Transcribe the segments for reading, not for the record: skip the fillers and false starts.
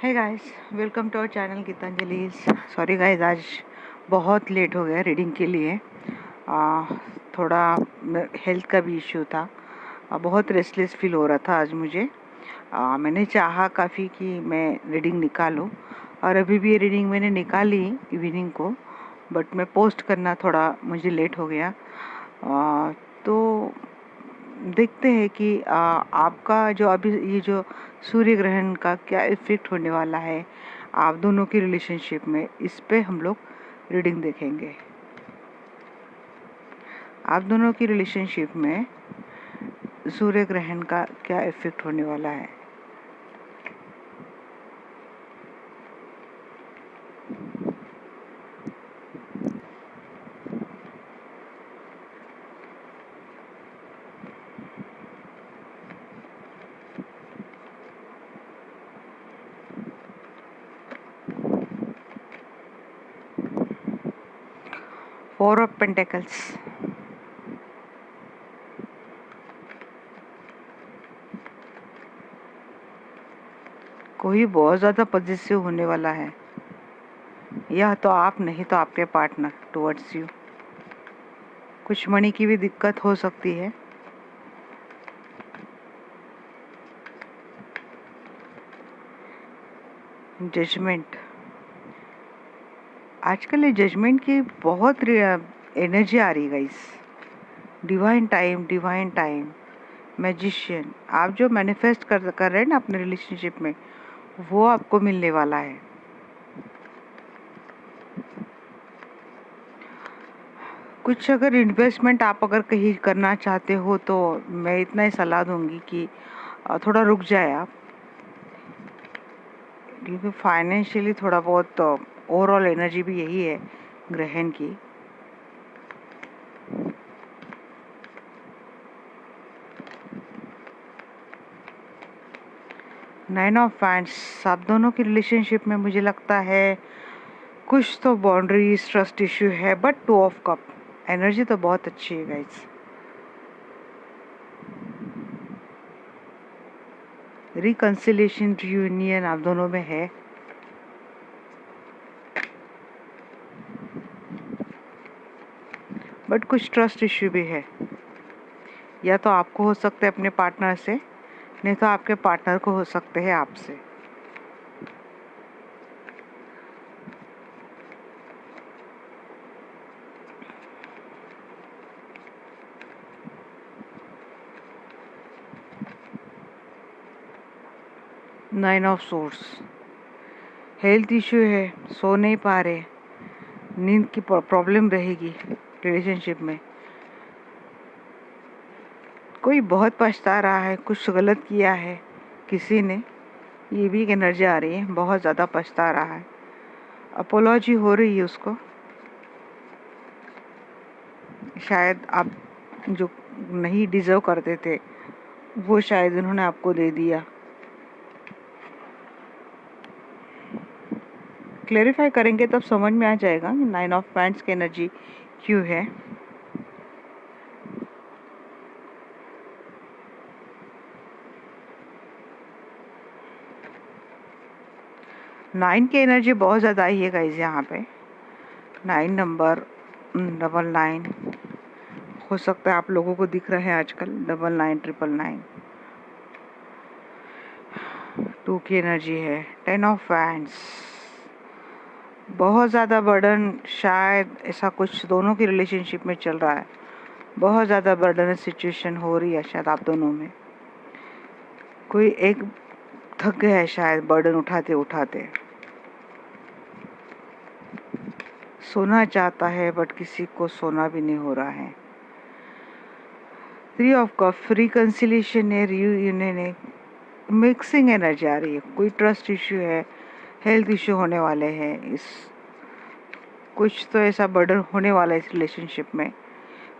Hey guys, welcome to our channel Geetanjali. Sorry guys, आज बहुत late हो गया रीडिंग के लिए। थोड़ा हेल्थ का भी इश्यू था। बहुत रेस्टलेस फील हो रहा था आज मुझे। मैंने चाहा काफ़ी कि मैं रीडिंग निकालूं, और अभी भी ये रीडिंग मैंने निकाली इवनिंग को, बट मैं पोस्ट करना थोड़ा मुझे लेट हो गया। तो देखते हैं कि आपका जो अभी ये जो सूर्य ग्रहण का क्या इफ़ेक्ट होने वाला है आप दोनों की रिलेशनशिप में, इस पे हम लोग रीडिंग देखेंगे। आप दोनों की रिलेशनशिप में सूर्य ग्रहण का क्या इफ़ेक्ट होने वाला है। फोर ऑफ पेंटिकल्स, कोई बहुत ज़्यादा पॉजिटिव होने वाला है, या तो आप नहीं तो आपके पार्टनर टुवर्ड्स यू। कुछ मनी की भी दिक्कत हो सकती है। जजमेंट, आजकल ये जजमेंट की बहुत एनर्जी आ रही है गाइस। डिवाइन टाइम, मैजिशियन, आप जो मैनिफेस्ट कर रहे हैं ना अपने रिलेशनशिप में, वो आपको मिलने वाला है। कुछ अगर इन्वेस्टमेंट आप अगर कहीं करना चाहते हो तो मैं इतना ही सलाह दूंगी कि थोड़ा रुक जाए आप, क्योंकि फाइनेंशियली थोड़ा बहुत ओवरऑल एनर्जी भी यही है ग्रहण की। नाइन ऑफ वैंड्स, आप दोनों की रिलेशनशिप में मुझे लगता है कुछ तो बाउंड्रीज ट्रस्ट इश्यू है, but two of cup energy तो बहुत अच्छी है गाइस। रिकंसिलिएशन, रियूनियन आप दोनों में है। बट कुछ ट्रस्ट इश्यू भी है, या तो आपको हो सकते हैं अपने पार्टनर से, नहीं तो आपके पार्टनर को हो सकते हैं आपसे। Nine of source, health issue है, सो नहीं पा रहे, नींद की प्रॉब्लम रहेगी रिलेशनशिप में। कोई बहुत पछता रहा है, कुछ गलत किया है किसी ने, ये भी एक एनर्जी आ रही है। बहुत ज़्यादा पछता रहा है, अपोलॉजी हो रही है उसको। शायद आप जो नहीं डिजर्व करते थे वो शायद उन्होंने आपको दे दिया। क्लेरिफाई करेंगे तब समझ में आ जाएगा कि नाइन ऑफ पैंट्स की एनर्जी क्यों है। नाइन की एनर्जी बहुत ज़्यादा आई है गाइस यहाँ पे। 9 नंबर, 99 हो सकता है आप लोगों को दिख रहे हैं आजकल। 99, 999, 2 की एनर्जी है। 10 ऑफ वैंड्स, बहुत ज़्यादा बर्डन, शायद ऐसा कुछ दोनों की रिलेशनशिप में चल रहा है। बहुत ज़्यादा बर्डन सिचुएशन हो रही है शायद आप दोनों में। कोई एक थक गया है शायद बर्डन उठाते उठाते, सोना चाहता है बट किसी को सोना भी नहीं हो रहा है। 3 ऑफ कप, रिकंसिलिएशन है, रियूनियन है, मिक्सिंग एनर्जी आ रही है। कोई ट्रस्ट इश्यू है, हेल्थ इश्यू होने वाले हैं, इस कुछ तो ऐसा बर्डन होने वाला है इस रिलेशनशिप में,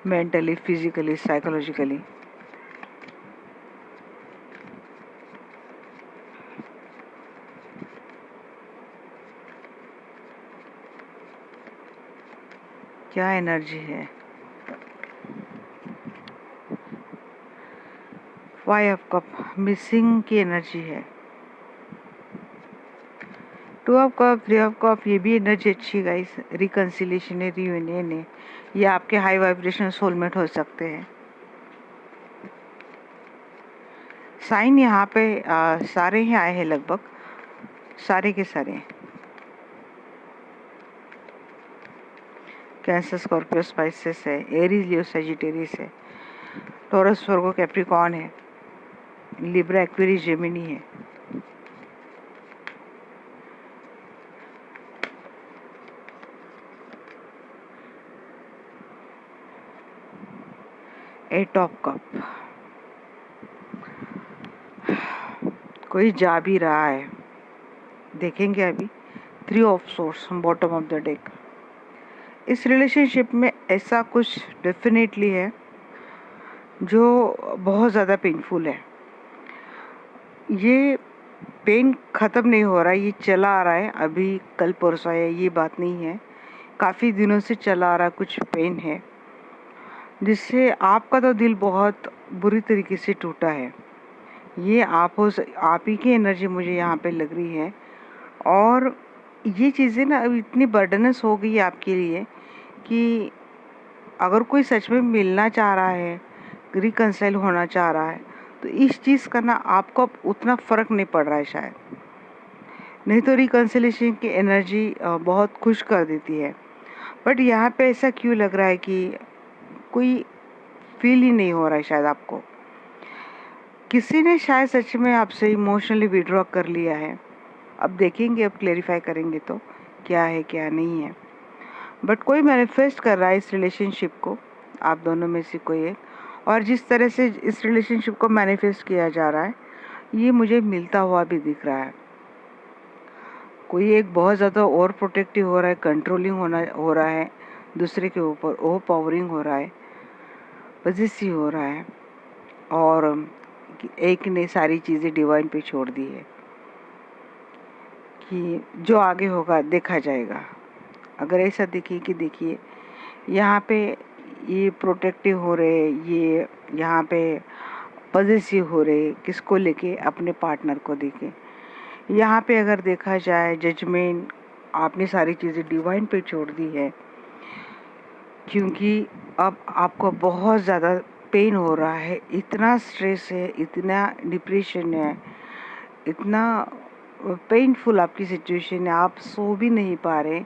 मेंटली, फिजिकली, साइकोलॉजिकली। क्या एनर्जी है। 5 ऑफ कप, मिसिंग की एनर्जी है। Two of cup, three of cup, ये भी एनर्जी अच्छी गाइस, रिकंसिलेशन है, रियूनियन है, ये आपके हाई वाइब्रेशन सोलमेट हो सकते हैं। साइन यहाँ पे सारे ही आए हैं, लगभग सारे के सारे। कैंसर, स्कॉर्पियो, स्पाइसेस है, एरीज, लियो, सजिटेरियस है, टॉरस, वर्गो, कैप्रिकॉर्न है, लिब्रा, एक्वेरियस, जेमिनी है। एट ऑफ कप, कोई जा भी रहा है, देखेंगे अभी। Three of source, bottom of the deck. इस रिलेशनशिप में ऐसा कुछ डेफिनेटली है जो बहुत ज़्यादा पेनफुल है। ये पेन ख़त्म नहीं हो रहा है, ये चला आ रहा है, अभी कल परसों है ये बात नहीं है, काफ़ी दिनों से चला आ रहा कुछ पेन है, जिससे आपका तो दिल बहुत बुरी तरीके से टूटा है। ये आप ही की एनर्जी मुझे यहाँ पे लग रही है। और ये चीज़ें ना अब इतनी बर्डनस हो गई है आपके लिए कि अगर कोई सच में मिलना चाह रहा है, रिकंसाइल होना चाह रहा है, तो इस चीज़ का ना आपको अब उतना फ़र्क नहीं पड़ रहा है शायद। नहीं तो रिकंसिलेशन की एनर्जी बहुत खुश कर देती है, बट यहाँ पे ऐसा क्यों लग रहा है कि कोई फील ही नहीं हो रहा है शायद आपको। किसी ने शायद सच में आपसे इमोशनली विड्रॉ कर लिया है। अब देखेंगे, अब क्लेरिफाई करेंगे तो क्या है क्या नहीं है। बट कोई मैनिफेस्ट कर रहा है इस रिलेशनशिप को, आप दोनों में से कोई एक, और जिस तरह से इस रिलेशनशिप को मैनिफेस्ट किया जा रहा है ये मुझे मिलता हुआ भी दिख रहा है। कोई एक बहुत ज़्यादा ओवर प्रोटेक्टिव हो रहा है, कंट्रोलिंग हो रहा है दूसरे के ऊपर, ओवर पावरिंग हो रहा है, पॉजेसिव हो रहा है, और एक ने सारी चीज़ें डिवाइन पे छोड़ दी है कि जो आगे होगा देखा जाएगा। अगर ऐसा देखिए यहाँ पे ये प्रोटेक्टिव हो रहे, ये यहाँ पे पॉजेसिव हो रहे, किसको लेके, अपने पार्टनर को देके। यहाँ पे अगर देखा जाए जजमेंट, आपने सारी चीज़ें डिवाइन पे छोड़ दी है, क्योंकि अब आपको बहुत ज़्यादा पेन हो रहा है, इतना स्ट्रेस है, इतना डिप्रेशन है, इतना पेनफुल आपकी सिचुएशन है, आप सो भी नहीं पा रहे,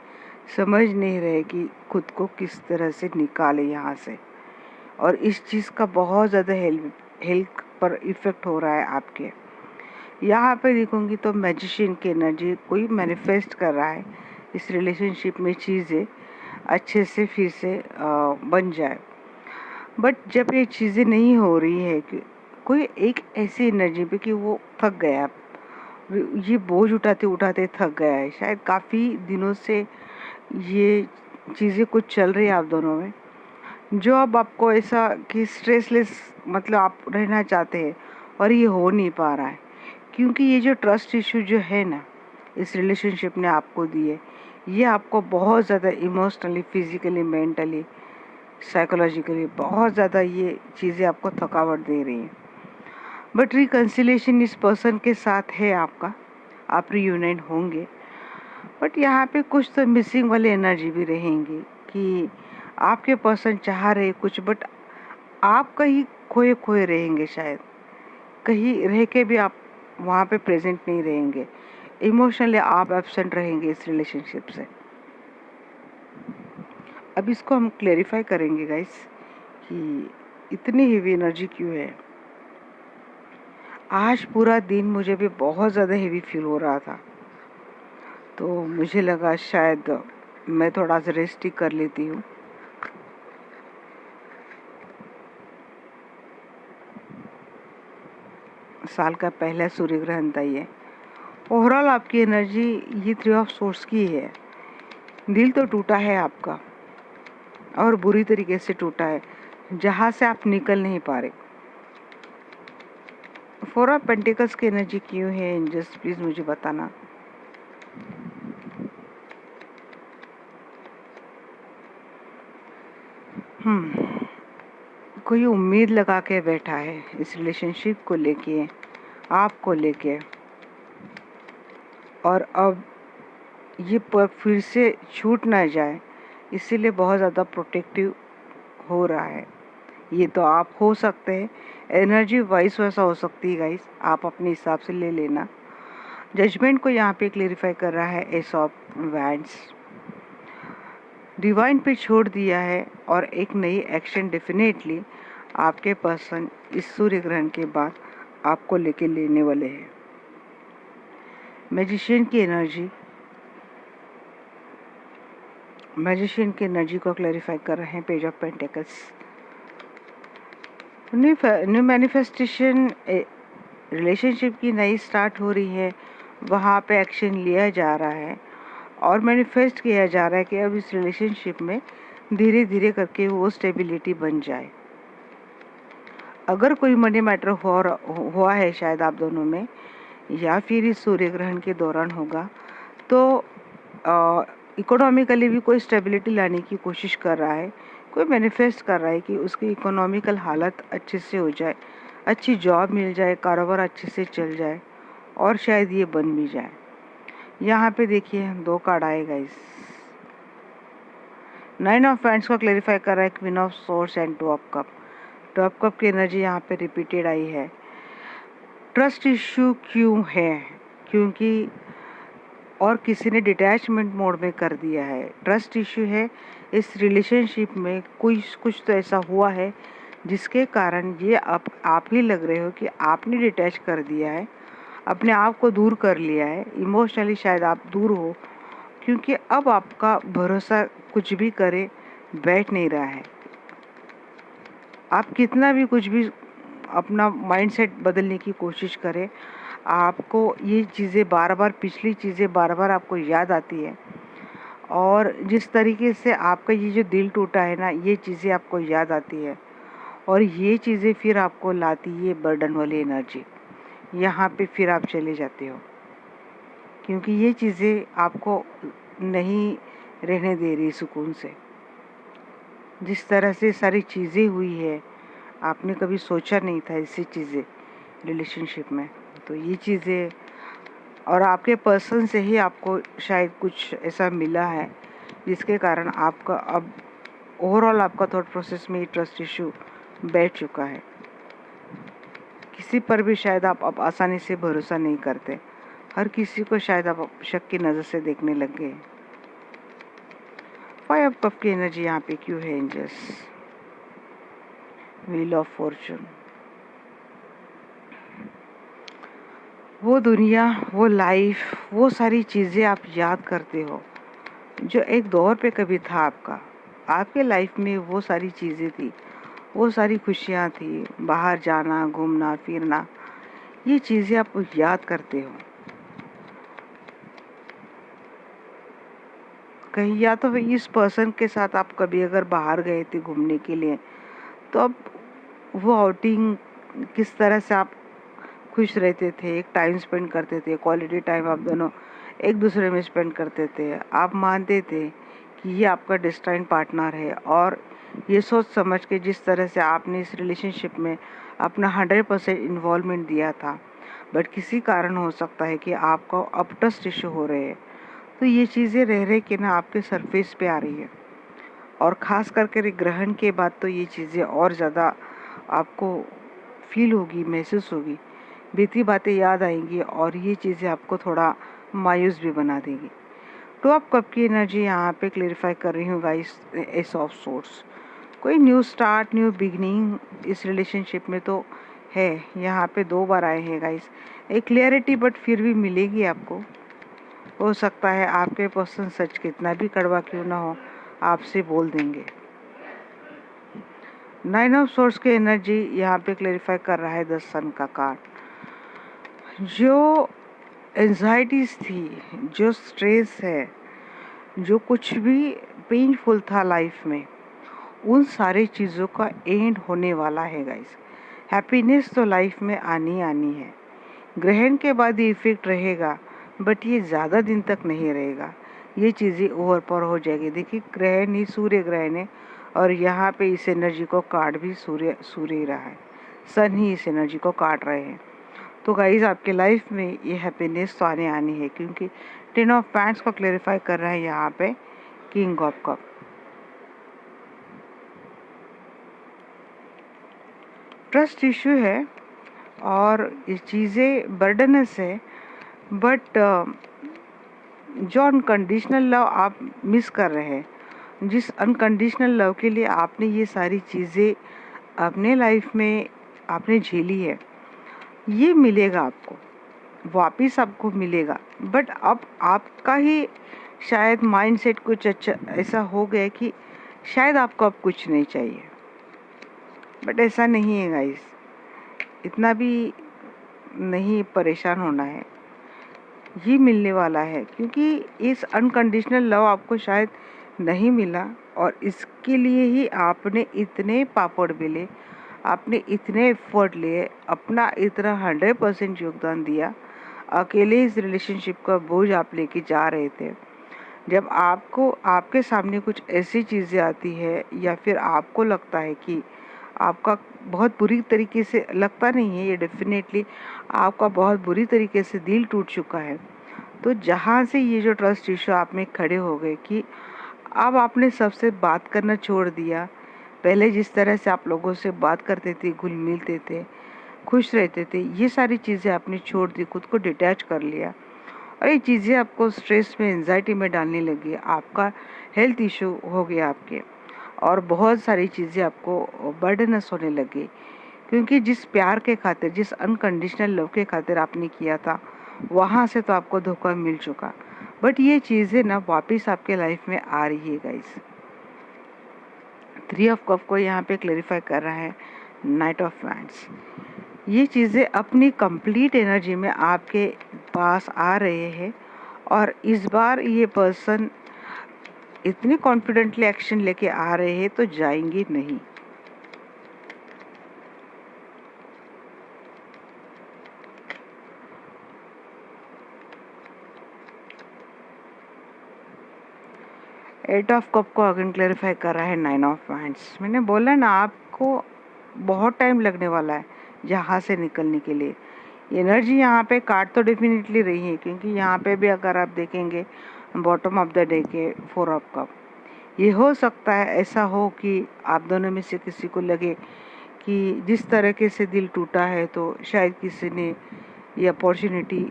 समझ नहीं रहे कि खुद को किस तरह से निकाले यहाँ से। और इस चीज़ का बहुत ज़्यादा हेल्थ पर इफ़ेक्ट हो रहा है आपके। यहाँ पे देखूँगी तो मैजिशियन की एनर्जी, कोई मैनिफेस्ट कर रहा है इस रिलेशनशिप में चीज़ें अच्छे से फिर से बन जाए। बट जब ये चीज़ें नहीं हो रही है कि कोई एक ऐसी एनर्जी पे कि वो थक गया, ये बोझ उठाते उठाते थक गया है, शायद काफ़ी दिनों से ये चीज़ें कुछ चल रही है आप दोनों में, जो अब आपको ऐसा कि स्ट्रेसलेस मतलब आप रहना चाहते हैं और ये हो नहीं पा रहा है, क्योंकि ये जो ट्रस्ट इशू जो है ना इस रिलेशनशिप ने आपको दी है, ये आपको बहुत ज़्यादा इमोशनली, फिजिकली, मेंटली, साइकोलॉजिकली बहुत ज़्यादा ये चीज़ें आपको थकावट दे रही हैं। बट रिकंसिलेशन इस पर्सन के साथ है आपका, आप रियूनाइट होंगे, बट यहाँ पे कुछ तो मिसिंग वाली एनर्जी भी रहेंगी कि आपके पर्सन चाह रहे कुछ, बट आप कहीं खोए खोए रहेंगे, शायद कहीं रह के भी आप वहाँ पे प्रेजेंट नहीं रहेंगे, इमोशनली आप एब्सेंट रहेंगे इस रिलेशनशिप से। अब इसको हम क्लेरिफाई करेंगे गाइस कि इतनी हेवी एनर्जी क्यों है। आज पूरा दिन मुझे भी बहुत ज़्यादा हेवी फील हो रहा था, तो मुझे लगा शायद मैं थोड़ा सा रेस्ट ही कर लेती हूँ। साल का पहला सूर्य ग्रहण था ये। ओवरऑल आपकी एनर्जी ये थ्री ऑफ सोर्स की है। दिल तो टूटा है आपका, और बुरी तरीके से टूटा है, जहाँ से आप निकल नहीं पा रहे। फोर ऑफ पेंटिकल्स की एनर्जी क्यों है एंजल्स, प्लीज मुझे बताना। कोई उम्मीद लगा के बैठा है इस रिलेशनशिप को लेके, आपको लेके, और अब ये फिर से छूट ना जाए, इसीलिए बहुत ज़्यादा प्रोटेक्टिव हो रहा है। ये तो आप हो सकते हैं, एनर्जी वाइज वैसा हो सकती है गाइस, आप अपने हिसाब से ले लेना। जजमेंट को यहाँ पे क्लेरिफाई कर रहा है एस ऑफ वैंड्स। डिवाइन पे छोड़ दिया है और एक नई एक्शन डेफिनेटली आपके पर्सन इस सूर्य ग्रहण के बाद आपको लेके लेने वाले हैं। मैजिशियन की एनर्जी को क्लैरिफाई कर रहे हैं page of pentacles. New manifestation relationship की नई स्टार्ट हो रही है, वहाँ पे एक्शन लिया जा रहा है और मैनिफेस्ट किया जा रहा है कि अब इस रिलेशनशिप में धीरे धीरे करके वो स्टेबिलिटी बन जाए। अगर कोई मनी मैटर हुआ है शायद आप दोनों में, या फिर इस सूर्य ग्रहण के दौरान होगा, तो इकोनॉमिकली भी कोई स्टेबिलिटी लाने की कोशिश कर रहा है, कोई मैनिफेस्ट कर रहा है कि उसकी इकोनॉमिकल हालत अच्छे से हो जाए, अच्छी जॉब मिल जाए, कारोबार अच्छे से चल जाए और शायद ये बन भी जाए। यहाँ पे देखिए 2 कार्ड आए गाइस। 9 ऑफ वैंड्स को क्लेरिफाई कर रहा है queen of source and 2 of cup. 2 of cup की एनर्जी यहाँ पे रिपीटेड आई है। ट्रस्ट इश्यू क्यों है? क्योंकि और किसी ने डिटैचमेंट मोड में कर दिया है। ट्रस्ट इश्यू है, इस रिलेशनशिप में कुछ तो ऐसा हुआ है जिसके कारण ये आप ही लग रहे हो कि आपने डिटैच कर दिया है, अपने आप को दूर कर लिया है। इमोशनली शायद आप दूर हो, क्योंकि अब आपका भरोसा कुछ भी करे बैठ नहीं रहा है। आप कितना भी कुछ भी अपना माइंडसेट बदलने की कोशिश करें, आपको ये चीज़ें पिछली चीज़ें बार बार आपको याद आती है, और जिस तरीके से आपका ये जो दिल टूटा है ना, ये चीज़ें आपको याद आती है और ये चीज़ें फिर आपको लाती है बर्डन वाली एनर्जी। यहाँ पे फिर आप चले जाते हो, क्योंकि ये चीज़ें आपको नहीं रहने दे रही सुकून से। जिस तरह से सारी चीज़ें हुई है, आपने कभी सोचा नहीं था ऐसी चीज़ें रिलेशनशिप में, तो ये चीज़ें और आपके पर्सन से ही आपको शायद कुछ ऐसा मिला है जिसके कारण आपका अब ओवरऑल आपका थॉट प्रोसेस में ये ट्रस्ट इशू बैठ चुका है। किसी पर भी शायद आप अब आसानी से भरोसा नहीं करते, हर किसी को शायद आप शक की नज़र से देखने लग गए। 5 ऑफ कप की एनर्जी यहाँ पे क्यों है एंजल्स? Wheel of Fortune. वो दुनिया, वो लाइफ, वो सारी चीज़ें आप याद करते हो जो एक दौर पे कभी था आपके लाइफ में। वो सारी चीज़ें थी, वो सारी खुशियाँ थी, बाहर जाना, घूमना फिरना, ये चीज़ें आप याद करते हो। कहीं या तो इस पर्सन के साथ आप कभी अगर बाहर गए थे घूमने के लिए, तो अब वो आउटिंग किस तरह से आप खुश रहते थे, एक टाइम स्पेंड करते थे, क्वालिटी टाइम आप दोनों एक दूसरे में स्पेंड करते थे। आप मानते थे कि ये आपका डेस्टाइन पार्टनर है, और ये सोच समझ के जिस तरह से आपने इस रिलेशनशिप में अपना 100% इन्वॉल्वमेंट दिया था, बट किसी कारण हो सकता है कि आपको अब ट्रस्ट इशू हो रहे हैं, तो ये चीज़ें रह के ना आपके सरफेस पे आ रही है। और ख़ास करके ग्रहण के बाद तो ये चीज़ें और ज़्यादा आपको फील होगी, महसूस होगी, बीती बातें याद आएंगी और ये चीज़ें आपको थोड़ा मायूस भी बना देगी। तो आप कब की एनर्जी यहाँ पे क्लेरिफाई कर रही हूँ गाइस, एस ऑफ सोर्स। कोई न्यू स्टार्ट, न्यू बिगनिंग इस रिलेशनशिप में तो है। यहाँ पे 2 बार आए हैं गाइस, एक क्लियरिटी बट फिर भी मिलेगी आपको। हो सकता है आपके पर्सन सच कितना भी कड़वा क्यों ना हो, आपसे बोल देंगे। 9 ऑफ सोर्स की एनर्जी यहाँ पे क्लेरिफाई कर रहा है 10 सन का कार्ड। जो एंजाइटीज़ थी, जो स्ट्रेस है, जो कुछ भी पेनफुल था लाइफ में, उन सारी चीज़ों का एंड होने वाला है गाइस। हैप्पीनेस तो लाइफ में आनी है। ग्रहण के बाद ये इफेक्ट रहेगा, बट ये ज़्यादा दिन तक नहीं रहेगा, ये चीज़ें ओवर पर हो जाएगी। देखिए ग्रहण ही सूर्य ग्रहण है, और यहाँ पे इस एनर्जी को काट भी सूर्य ही रहा है, सन ही इस एनर्जी को काट रहे हैं। तो गाइज आपके लाइफ में ये हैप्पीनेस तो आनी है, क्योंकि 10 ऑफ पैंट्स को क्लेरिफाई कर रहा है यहाँ पे king of cup. Trust issue है और ये चीज़ें बर्डनस है, बट जो अनकंडीशनल लव आप मिस कर रहे हैं, जिस अनकंडीशनल लव के लिए आपने ये सारी चीज़ें अपने लाइफ में आपने झेली है, ये मिलेगा आपको, वापस आपको मिलेगा। बट अब आपका ही शायद माइंडसेट कुछ अच्छा ऐसा हो गया कि शायद आपको अब कुछ नहीं चाहिए, बट ऐसा नहीं है गाइस, इतना भी नहीं परेशान होना है, ये मिलने वाला है। क्योंकि इस अनकंडीशनल लव आपको शायद नहीं मिला और इसके लिए ही आपने इतने पापड़ बेले, आपने इतने एफर्ट लिए, अपना इतना 100% योगदान दिया, अकेले इस रिलेशनशिप का बोझ आप लेके जा रहे थे। जब आपको आपके सामने कुछ ऐसी चीज़ें आती है या फिर आपको लगता है कि आपका बहुत बुरी तरीके से, लगता नहीं है, ये डेफिनेटली आपका बहुत बुरी तरीके से दिल टूट चुका है, तो जहाँ से ये जो ट्रस्ट इश्यू आप में खड़े हो गए कि अब आपने सबसे बात करना छोड़ दिया। पहले जिस तरह से आप लोगों से बात करते थे, घुल मिलते थे, खुश रहते थे, ये सारी चीज़ें आपने छोड़ दी, खुद को डिटैच कर लिया और ये चीज़ें आपको स्ट्रेस में, एंजाइटी में डालने लगी। आपका हेल्थ इशू हो गया आपके, और बहुत सारी चीज़ें आपको बर्डनस होने लगी, क्योंकि जिस प्यार के खातिर, जिस अनकंडीशनल लव के खातिर आपने किया था, वहाँ से तो आपको धोखा मिल चुका। बट ये चीज़ें ना वापस आपके लाइफ में आ रही है गाइस। 3 ऑफ कप को यहाँ पे क्लैरिफाई कर रहा है नाइट ऑफ वैंड्स। ये चीज़ें अपनी कंप्लीट एनर्जी में आपके पास आ रहे हैं और इस बार ये पर्सन इतनी कॉन्फिडेंटली एक्शन लेके आ रहे हैं तो जाएंगे नहीं। एट ऑफ कप को अगेन क्लैरिफाई कर रहा है 9 ऑफ वैंड्स। मैंने बोला ना, आपको बहुत टाइम लगने वाला है यहाँ से निकलने के लिए। एनर्जी यहाँ पे काट तो डेफिनेटली रही है, क्योंकि यहाँ पे भी अगर आप देखेंगे बॉटम ऑफ द डे के 4 ऑफ कप, ये हो सकता है ऐसा हो कि आप दोनों में से किसी को लगे कि जिस तरीके से दिल टूटा है तो शायद किसी ने ये अपॉर्चुनिटी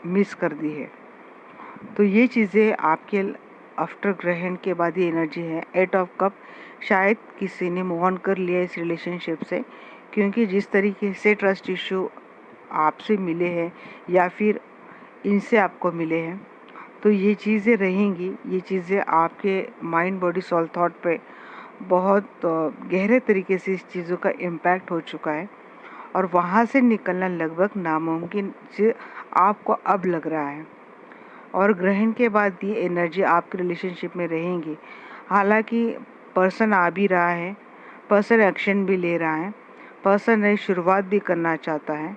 मिस कर दी है। तो ये चीज़ें आपके आफ्टर ग्रहण के बाद ये एनर्जी है 8 ऑफ कप। शायद किसी ने मूव ऑन कर लिया इस रिलेशनशिप से, क्योंकि जिस तरीके से ट्रस्ट इशू आपसे मिले हैं या फिर इनसे आपको मिले हैं, तो ये चीज़ें रहेंगी। ये चीज़ें आपके माइंड, बॉडी, सोल, थॉट पे बहुत गहरे तरीके से इस चीज़ों का इम्पैक्ट हो चुका है और वहाँ से निकलना लगभग नामुमकिन से आपको अब लग रहा है। और ग्रहण के बाद ये एनर्जी आपके रिलेशनशिप में रहेंगी। हालांकि पर्सन आ भी रहा है, पर्सन एक्शन भी ले रहा है, पर्सन नई शुरुआत भी करना चाहता है,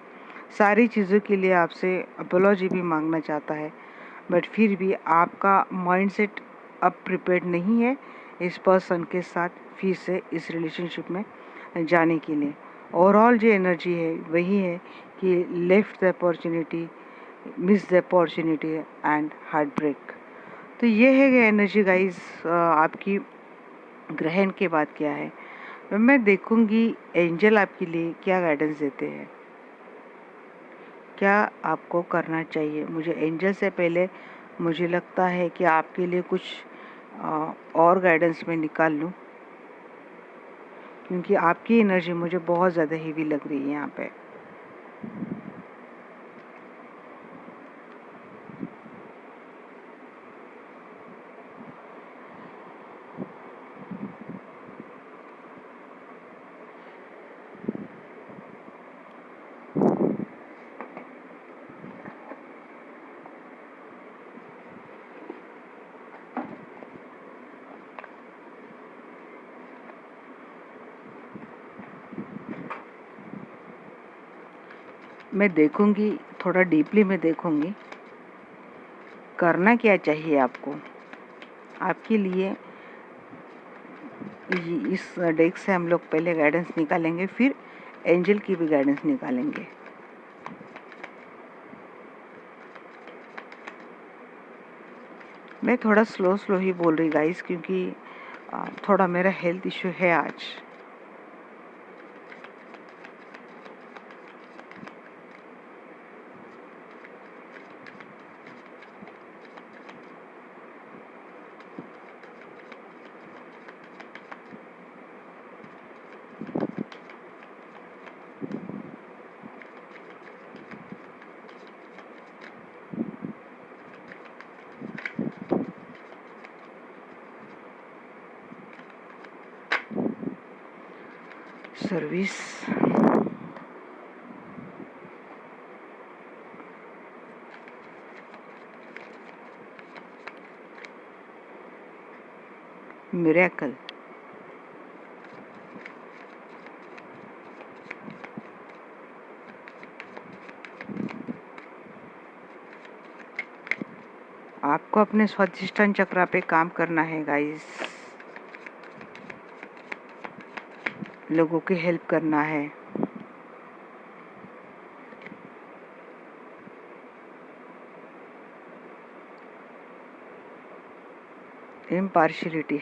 सारी चीज़ों के लिए आपसे अपोलॉजी भी मांगना चाहता है, बट फिर भी आपका माइंडसेट अब प्रिपेयर्ड नहीं है इस पर्सन के साथ फिर से इस रिलेशनशिप में जाने के लिए। ओवरऑल जो एनर्जी है वही है कि left the opportunity, miss the opportunity and heartbreak. तो ये है एनर्जी गाइज आपकी ग्रहण के बाद क्या है। मैं देखूंगी एंजल आपके लिए क्या गाइडेंस देते हैं, क्या आपको करना चाहिए। मुझे एंजल से पहले मुझे लगता है कि आपके लिए कुछ और गाइडेंस मैं निकाल लूँ, क्योंकि आपकी एनर्जी मुझे बहुत ज़्यादा हेवी लग रही है यहाँ पे। मैं देखूंगी, थोड़ा डीपली मैं देखूंगी करना क्या चाहिए आपको। आपके लिए इस डेक से हम लोग पहले गाइडेंस निकालेंगे, फिर एंजल की भी गाइडेंस निकालेंगे। मैं थोड़ा स्लो स्लो ही बोल रही गाइस, क्योंकि थोड़ा मेरा हेल्थ इशू है आज। Service miracle. आपको अपने स्वादिष्टान चक्रा पे काम करना है गाइस, लोगों की हेल्प करना है। इम्पार्शियलिटी।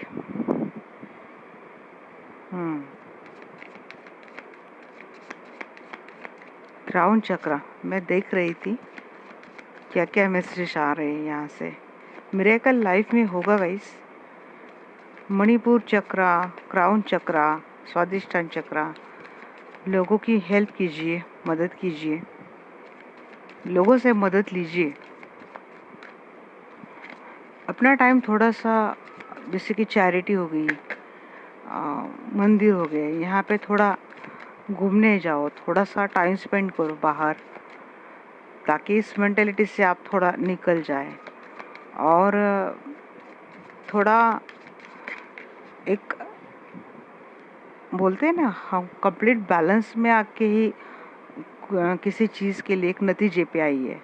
क्राउन चक्रा, मैं देख रही थी क्या क्या मैसेज आ रहे हैं यहाँ से। मिरेकल लाइफ में होगा गाइस। मणिपुर चक्रा, क्राउन चक्रा, स्वादिष्टान चक्रा, लोगों की हेल्प कीजिए, मदद कीजिए, लोगों से मदद लीजिए। अपना टाइम थोड़ा सा, जैसे कि चैरिटी हो गई, मंदिर हो गए, यहाँ पे थोड़ा घूमने जाओ, थोड़ा सा टाइम स्पेंड करो बाहर, ताकि इस मेंटेलिटी से आप थोड़ा निकल जाए और थोड़ा एक बोलते हैं ना, हम कंप्लीट बैलेंस में आके ही किसी चीज़ के लिए एक नतीजे पे आई है।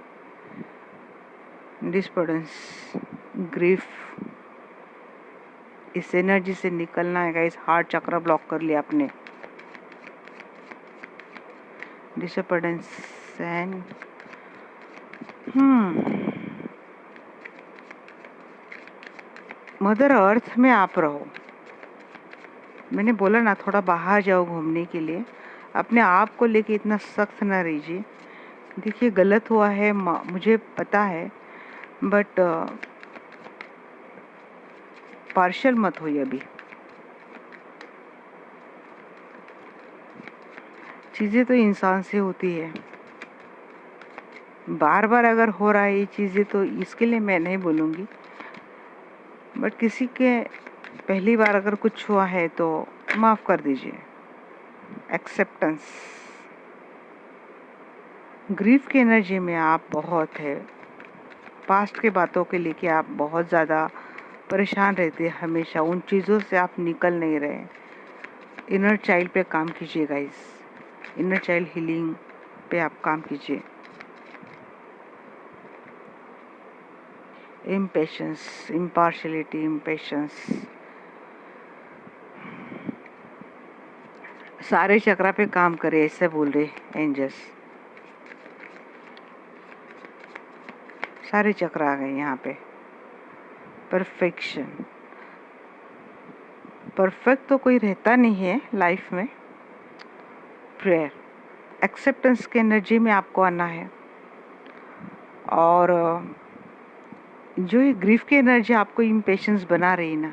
डिस्पर्डेंस, ग्रीफ, इस एनर्जी से निकलना है गाइस। हार्ट चक्र ब्लॉक कर लिया आपने। डिसअपॉर्डेंस एंड मदर अर्थ में आप रहो। मैंने बोला ना, थोड़ा बाहर जाओ घूमने के लिए। अपने आप को लेके इतना सख्त ना रहिए। देखिए गलत हुआ है, मुझे पता है, बट पार्शियल मत होइए अभी। चीज़ें तो इंसान से होती है, बार बार अगर हो रहा है ये चीज़ें तो इसके लिए मैं नहीं बोलूँगी, बट किसी के पहली बार अगर कुछ हुआ है तो माफ़ कर दीजिए। एक्सेप्टेंस। ग्रीफ की एनर्जी में आप बहुत है। पास्ट के बातों के लेके आप बहुत ज़्यादा परेशान रहते हैं हमेशा, उन चीज़ों से आप निकल नहीं रहे। इनर चाइल्ड पे काम कीजिए गाइस, इनर चाइल्ड हीलिंग पे आप काम कीजिए। इम्पेशेंस, इम्पार्शियलिटी, इम्पेशेंस, सारे चक्रा पे काम करे, ऐसे बोल रहे एंजल्स। सारे चक्र आ गए यहाँ पे। परफेक्शन, परफेक्ट तो कोई रहता नहीं है लाइफ में। प्रेयर, एक्सेप्टेंस की एनर्जी में आपको आना है। और जो ये ग्रीफ की एनर्जी आपको इम्पेशेंस बना रही ना,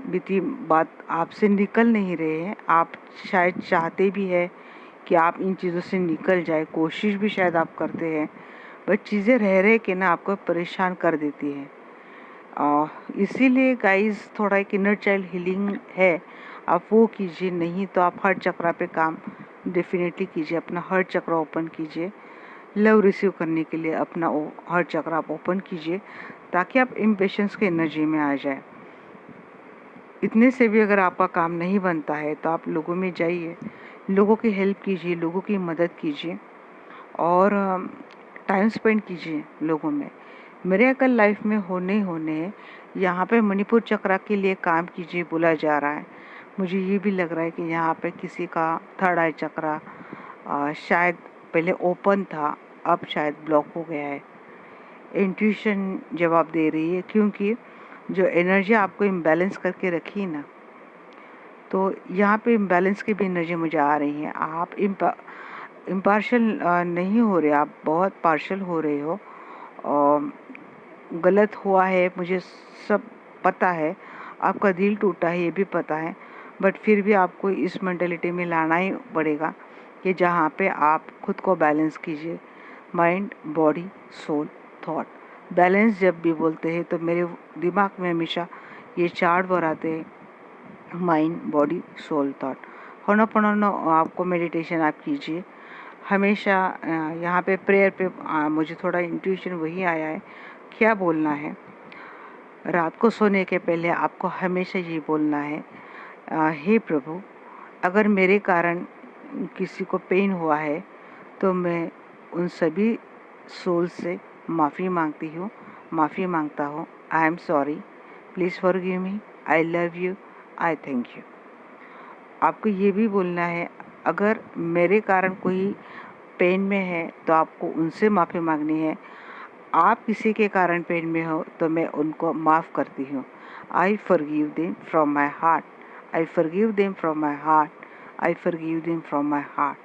बीती बात आपसे निकल नहीं रहे हैं। आप शायद चाहते भी है कि आप इन चीज़ों से निकल जाए, कोशिश भी शायद आप करते हैं, बट चीज़ें रह रहे के ना आपको परेशान कर देती है। इसीलिए गाइस थोड़ा एक इनर चाइल्ड हीलिंग है, आप वो कीजिए। नहीं तो आप हर्ट चक्रा पे काम डेफिनेटली कीजिए, अपना हर्ट चक्रा ओपन कीजिए। लव रिसीव करने के लिए अपना हर्ट चक्रा आप ओपन कीजिए, ताकि आप इम्पेशेंस के एनर्जी में आ जाए। इतने से भी अगर आपका काम नहीं बनता है तो आप लोगों में जाइए, लोगों की हेल्प कीजिए, लोगों की मदद कीजिए और टाइम स्पेंड कीजिए लोगों में। मिरेकल लाइफ में होने होने यहाँ पे मणिपुर चक्रा के लिए काम कीजिए बोला जा रहा है। मुझे ये भी लग रहा है कि यहाँ पे किसी का थर्ड आई चक्रा शायद पहले ओपन था, अब शायद ब्लॉक हो गया है। इंट्यूशन जवाब दे रही है, क्योंकि जो एनर्जी आपको इम्बैलेंस करके रखी है ना, तो यहाँ पे इम्बैलेंस की भी एनर्जी मुझे आ रही है। आप इम्पार्शल नहीं हो रहे, आप बहुत पार्शल हो रहे हो। और गलत हुआ है, मुझे सब पता है, आपका दिल टूटा है ये भी पता है, बट फिर भी आपको इस मेंटेलिटी में लाना ही पड़ेगा कि जहाँ पे आप खुद को बैलेंस कीजिए। Mind, body, soul, thought. Balance जब भी बोलते हैं तो मेरे दिमाग में हमेशा ये 4 वर्ड आते हैं, माइंड, बॉडी, सोल, थॉट। होनोपोनोनो आपको मेडिटेशन आप कीजिए हमेशा। यहाँ पे प्रेयर पे मुझे थोड़ा इंट्यूशन वही आया है, क्या बोलना है। रात को सोने के पहले आपको हमेशा ये बोलना है, हे प्रभु, अगर मेरे कारण किसी को पेन हुआ है तो मैं उन सभी सोल से माफ़ी मांगती हूँ, माफ़ी मांगता हूँ। I am sorry, please forgive me, I love you, I thank you. आपको ये भी बोलना है, अगर मेरे कारण कोई पेन में है तो आपको उनसे माफ़ी मांगनी है। आप किसी के कारण पेन में हो तो मैं उनको माफ़ करती हूँ। I forgive them from my heart, I forgive them from my heart, I forgive them from my heart.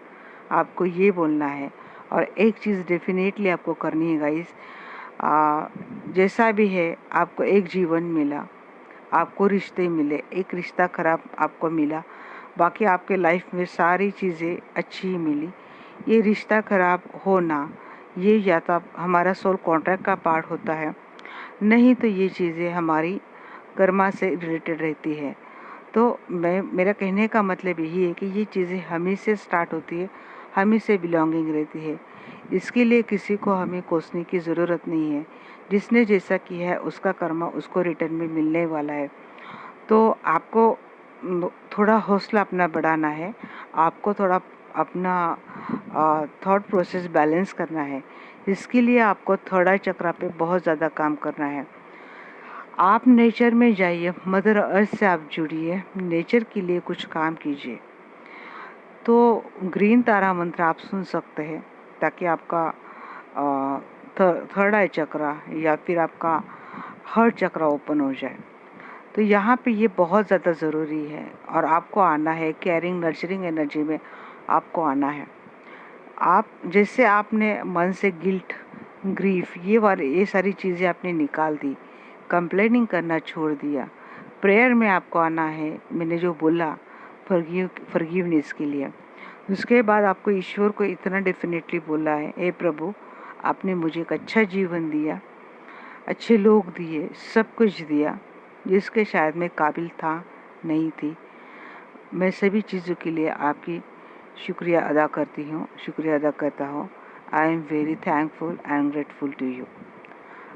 आपको ये बोलना है। और एक चीज़ डेफिनेटली आपको करनी है गाइस, जैसा भी है आपको एक जीवन मिला, आपको रिश्ते मिले, एक रिश्ता खराब आपको मिला, बाकी आपके लाइफ में सारी चीज़ें अच्छी ही मिली। ये रिश्ता खराब होना, ये या तो हमारा सोल कॉन्ट्रैक्ट का पार्ट होता है, नहीं तो ये चीज़ें हमारी कर्मा से रिलेटेड रहती है। तो मेरा कहने का मतलब यही है कि ये चीज़ें हम ही से स्टार्ट होती है, हम ही से बिलोंगिंग रहती है। इसके लिए किसी को हमें कोसने की ज़रूरत नहीं है। जिसने जैसा किया है उसका कर्मा उसको रिटर्न में मिलने वाला है। तो आपको थोड़ा हौसला अपना बढ़ाना है, आपको थोड़ा अपना थॉट प्रोसेस बैलेंस करना है। इसके लिए आपको थर्ड चक्र पे बहुत ज़्यादा काम करना है। आप नेचर में जाइए, मदर अर्थ से आप जुड़िए, नेचर के लिए कुछ काम कीजिए। तो ग्रीन तारा मंत्र आप सुन सकते हैं ताकि आपका थर्ड आई चक्र या फिर आपका हर्ट चक्र ओपन हो जाए। तो यहाँ पे ये बहुत ज़्यादा ज़रूरी है और आपको आना है केयरिंग नर्चरिंग एनर्जी में, आपको आना है। आप जैसे आपने मन से गिल्ट, ग्रीफ, ये सारी चीज़ें आपने निकाल दी, कंप्लेनिंग करना छोड़ दिया, प्रेयर में आपको आना है। मैंने जो बोला फॉरगिवनेस के लिए, उसके बाद आपको ईश्वर को इतना डेफिनेटली बोला है, हे प्रभु, आपने मुझे एक अच्छा जीवन दिया, अच्छे लोग दिए, सब कुछ दिया जिसके शायद मैं काबिल था, नहीं थी। मैं सभी चीज़ों के लिए आपकी शुक्रिया अदा करती हूँ, शुक्रिया अदा करता हूँ। I am very thankful and grateful to you.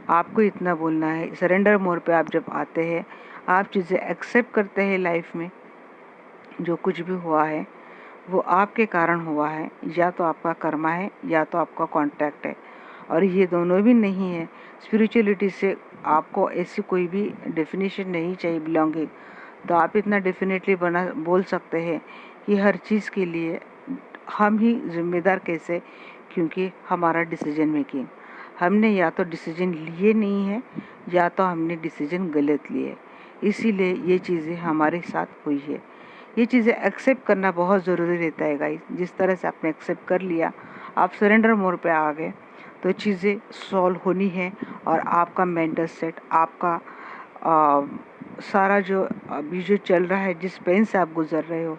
आपको इतना बोलना है। सरेंडर मोड पे आप जब आते हैं, आप चीज़ें एक्सेप्ट करते हैं। लाइफ में जो कुछ भी हुआ है वो आपके कारण हुआ है, या तो आपका कर्मा है या तो आपका कॉन्ट्रैक्ट है, और ये दोनों भी नहीं है। स्पिरिचुअलिटी से आपको ऐसी कोई भी डेफिनेशन नहीं चाहिए बिलोंगिंग। तो आप इतना डेफिनेटली बोल सकते हैं कि हर चीज़ के लिए हम ही जिम्मेदार कैसे, क्योंकि हमारा डिसीजन मेकिंग, हमने या तो डिसीजन लिए नहीं है या तो हमने डिसीजन गलत लिए, इसीलिए ये चीज़ें हमारे साथ हुई है। ये चीज़ें एक्सेप्ट करना बहुत ज़रूरी रहता है गाइस। जिस तरह से आपने एक्सेप्ट कर लिया, आप सरेंडर मोड पे आ गए, तो चीज़ें सॉल्व होनी है। और आपका मेंटल सेट, आपका सारा जो अभी जो चल रहा है, जिस पेन से आप गुजर रहे हो,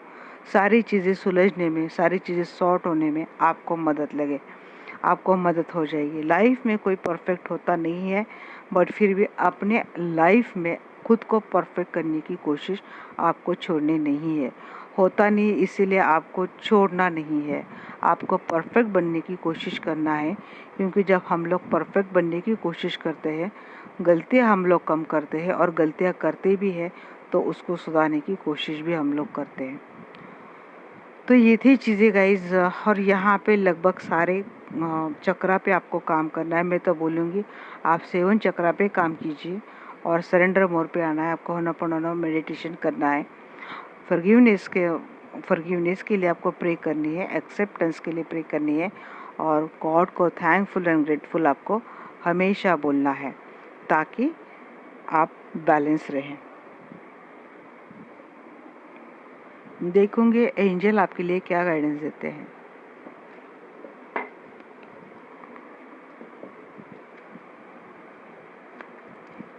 सारी चीज़ें सुलझने में, सारी चीज़ें सॉर्ट होने में आपको मदद लगे, आपको मदद हो जाएगी। लाइफ में कोई परफेक्ट होता नहीं है, बट फिर भी अपने लाइफ में खुद को परफेक्ट करने की कोशिश आपको छोड़नी नहीं है। होता नहीं, इसीलिए आपको छोड़ना नहीं है, आपको परफेक्ट बनने की कोशिश करना है। क्योंकि जब हम लोग परफेक्ट बनने की कोशिश करते हैं, गलतियां हम लोग कम करते हैं, और गलतियां करते भी हैं तो उसको सुधारने की कोशिश भी हम लोग करते हैं। तो ये थी चीज़ें गाइज। और यहाँ पे लगभग सारे चक्रा पे आपको काम करना है। मैं तो बोलूँगी आप 7 चक्रा पे काम कीजिए और सरेंडर मोड पे आना है। आपको होनोपोनोनो मेडिटेशन करना है। फॉरगिवनेस के लिए आपको प्रे करनी है, एक्सेप्टेंस के लिए प्रे करनी है, और गॉड को थैंकफुल एंड ग्रेटफुल आपको हमेशा बोलना है ताकि आप बैलेंस रहें। देखूंगे एंजल आपके लिए क्या गाइडेंस देते हैं।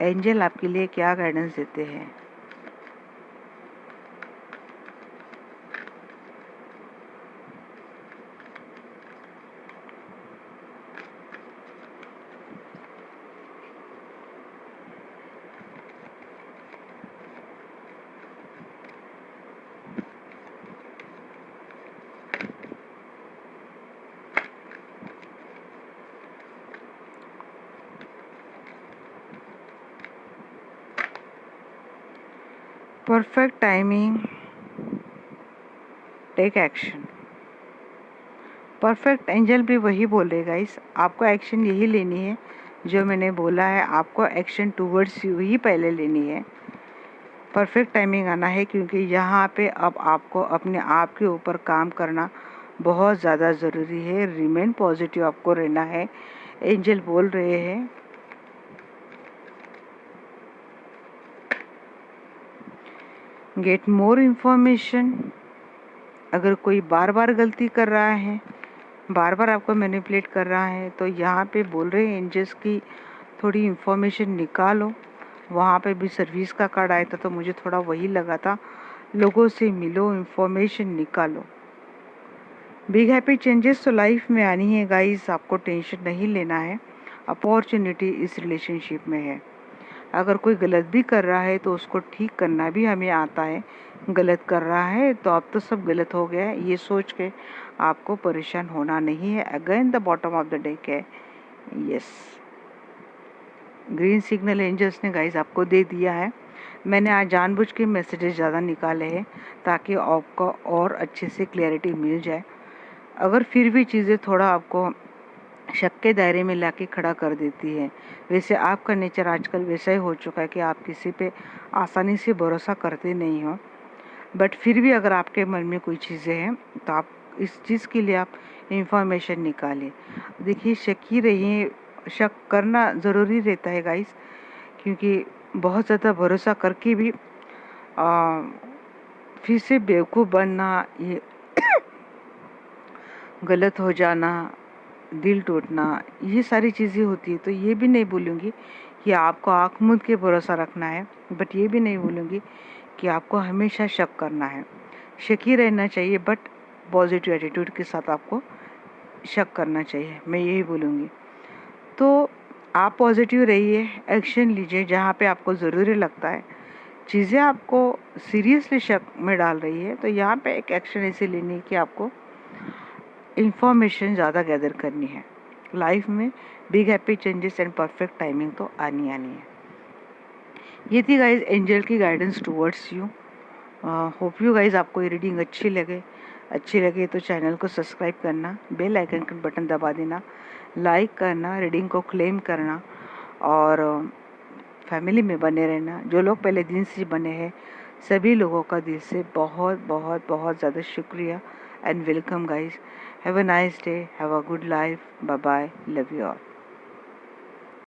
एंजल आपके लिए क्या गाइडेंस देते हैं। Perfect timing, take action. Perfect angel भी वही बोल रहे गाइस, आपको एक्शन यही लेनी है जो मैंने बोला है। आपको एक्शन टूवर्ड्स यू ही पहले लेनी है। परफेक्ट टाइमिंग आना है क्योंकि यहाँ पे अब आपको अपने आप के ऊपर काम करना बहुत ज़्यादा ज़रूरी है। रिमेन पॉजिटिव आपको रहना है। एंजल बोल रहे हैं गेट मोर इन्फॉर्मेशन। अगर कोई बार बार गलती कर रहा है, बार बार आपको मैनिपुलेट कर रहा है, तो यहाँ पे बोल रहे हैं एंजल्स की थोड़ी इन्फॉर्मेशन निकालो। वहाँ पे भी सर्विस का कार्ड आया था तो मुझे थोड़ा वही लगा था। लोगों से मिलो, इन्फॉर्मेशन निकालो। बिग हैप्पी चेंजेस तो लाइफ में आनी है गाइस, आपको टेंशन नहीं लेना है। अपॉर्चुनिटी इस रिलेशनशिप में है। अगर कोई गलत भी कर रहा है तो उसको ठीक करना भी हमें आता है। गलत कर रहा है तो अब तो सब गलत हो गया है, ये सोच के आपको परेशान होना नहीं है। Again the bottom of the deck है यस। ग्रीन सिग्नल एंजल्स ने गाइस आपको दे दिया है। मैंने आज जानबूझ के मैसेजेस ज़्यादा निकाले हैं ताकि आपको और अच्छे से क्लैरिटी मिल जाए। अगर फिर भी चीज़ें थोड़ा आपको शक के दायरे में लाके खड़ा कर देती है, वैसे आपका नेचर आजकल वैसा ही हो चुका है कि आप किसी पे आसानी से भरोसा करते नहीं हो, बट फिर भी अगर आपके मन में कोई चीज़ें हैं तो आप इस चीज़ के लिए आप इंफॉर्मेशन निकालें। देखिए शक ही रहिए, शक करना ज़रूरी रहता है गाइस, क्योंकि बहुत ज़्यादा भरोसा करके भी फिर से बेवकूफ़ बनना, ये गलत हो जाना, दिल टूटना, ये सारी चीज़ें होती है। तो ये भी नहीं बोलूँगी कि आपको आँख मूंद के भरोसा रखना है, बट ये भी नहीं बोलूँगी कि आपको हमेशा शक करना है। शक ही रहना चाहिए बट पॉजिटिव एटीट्यूड के साथ आपको शक करना चाहिए, मैं यही बोलूँगी। तो आप पॉजिटिव रहिए, एक्शन लीजिए जहाँ पे आपको ज़रूरी लगता है। चीज़ें आपको सीरियसली शक में डाल रही है तो यहाँ पे एक एक्शन ऐसे लेनी है कि आपको इंफॉर्मेशन ज़्यादा गैदर करनी है। लाइफ में big happy changes and perfect timing तो आनी है। ये थी गाइज एंजल की guidance towards you. Hope you guys आपको ये रीडिंग अच्छी लगे तो चैनल को सब्सक्राइब करना, बेल आइकन का बटन दबा देना, लाइक करना, रीडिंग को क्लेम करना और फैमिली में बने रहना। जो लोग पहले दिन से बने हैं सभी लोगों का दिल से बहुत बहुत बहुत ज़्यादा शुक्रिया and welcome guys. Have a nice day, have a good life, bye bye, love you all.